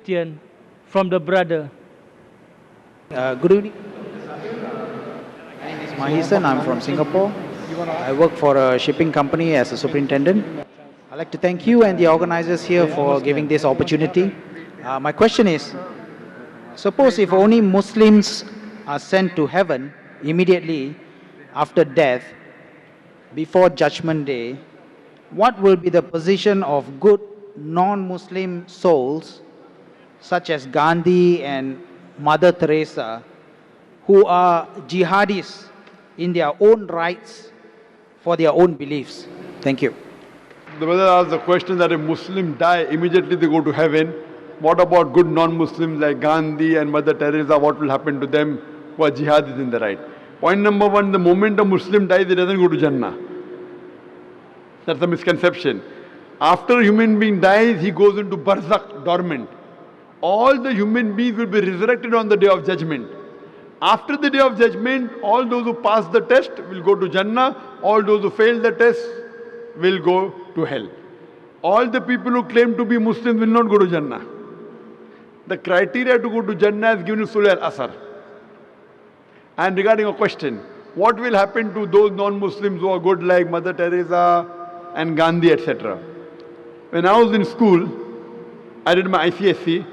question from the brother. Good evening. My name is Mahisan. I'm from Singapore. I work for a shipping company as a superintendent. I'd like to thank you and the organizers here for giving this opportunity. My question is, suppose if only Muslims are sent to heaven immediately after death, before Judgment Day, what will be the position of good non-Muslim souls such as Gandhi and Mother Teresa, who are jihadis in their own rights for their own beliefs? Thank you. The brother asked the question that if Muslims die, immediately they go to heaven. What about good non-Muslims like Gandhi and Mother Teresa? What will happen to them who are jihadis in the right? Point number one, the moment a Muslim dies, he doesn't go to Jannah. That's a misconception. After a human being dies, he goes into barzakh, dormant. All the human beings will be resurrected on the day of judgment. After the day of judgment, all those who pass the test will go to Jannah. All those who fail the test will go to hell. All the people who claim to be Muslims will not go to Jannah. The criteria to go to Jannah is given in Surah Al-Asr. And regarding a question, what will happen to those non-Muslims who are good like Mother Teresa and Gandhi, etc.? When I was in school, I did my ICSE.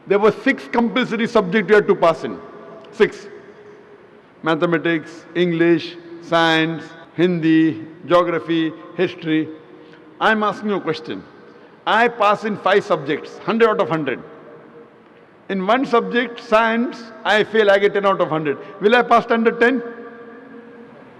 There were 6 compulsory subjects you had to pass in. 6. Mathematics, English, science, Hindi, geography, history. I'm asking you a question. I pass in 5 subjects, 100 out of 100. In one subject, science, I fail, I get 10 out of 100. Will I pass standard 10?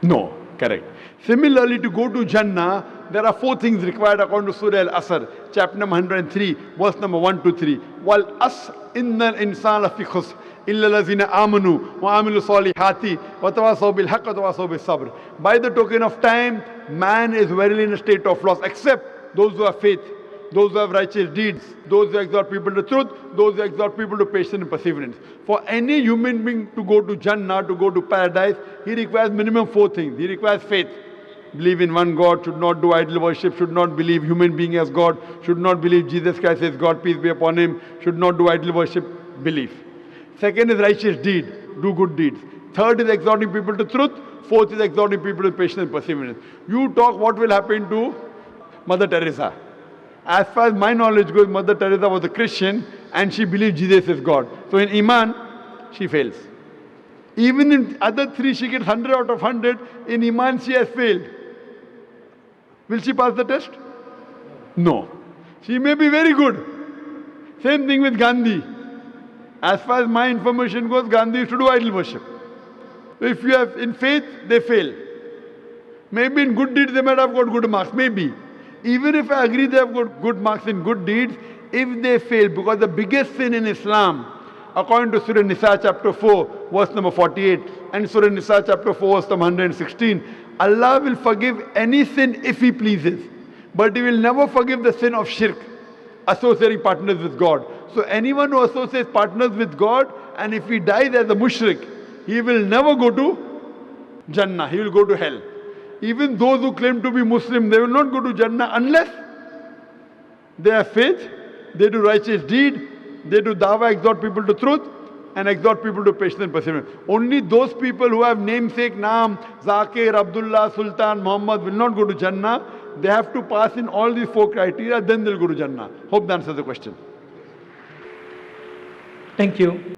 No, correct. Similarly, to go to Jannah, there are 4 things required according to Surah Al-Asr, chapter number 103, verse number 1 to 3. Wal as innal insana fi khusr illa allazina amanu wa amilu salihati wa tawasaw bil haqq wa tawasaw bis sabr. By the token of time, man is verily in a state of loss, except those who have faith, those who have righteous deeds, those who exhort people to truth, those who exhort people to patience and perseverance. For any human being to go to Jannah, to go to paradise, he requires minimum 4 things. He requires faith. Believe in one God, should not do idol worship, should not believe human being as God, should not believe Jesus Christ as God, peace be upon him, should not do idol worship, belief. Second is righteous deed, do good deeds. Third is exhorting people to truth. Fourth is exhorting people to patience and perseverance. You talk what will happen to Mother Teresa. As far as my knowledge goes, Mother Teresa was a Christian and she believed Jesus is God. So in Iman, she fails. Even in other 3, she gets 100 out of 100. In Iman, she has failed. Will she pass the test? No. She may be very good. Same thing with Gandhi. As far as my information goes, Gandhi used to do idol worship. If you have in faith, they fail. Maybe in good deeds, they might have got good marks. Maybe. Even if I agree they have got good marks in good deeds, if they fail, because the biggest sin in Islam, according to Surah Nisa chapter 4, verse number 48, and Surah Nisa chapter 4, verse number 116, Allah will forgive any sin if He pleases. But He will never forgive the sin of shirk, associating partners with God. So anyone who associates partners with God, and if he dies as a mushrik, he will never go to Jannah, he will go to hell. Even those who claim to be Muslim, they will not go to Jannah unless they have faith, they do righteous deed, they do dawah, exhort people to truth, and exhort people to patience and perseverance. Only those people who have namesake, Naam, Zakir, Abdullah, Sultan, Muhammad will not go to Jannah. They have to pass in all these 4 criteria, then they'll go to Jannah. Hope that answers the question. Thank you.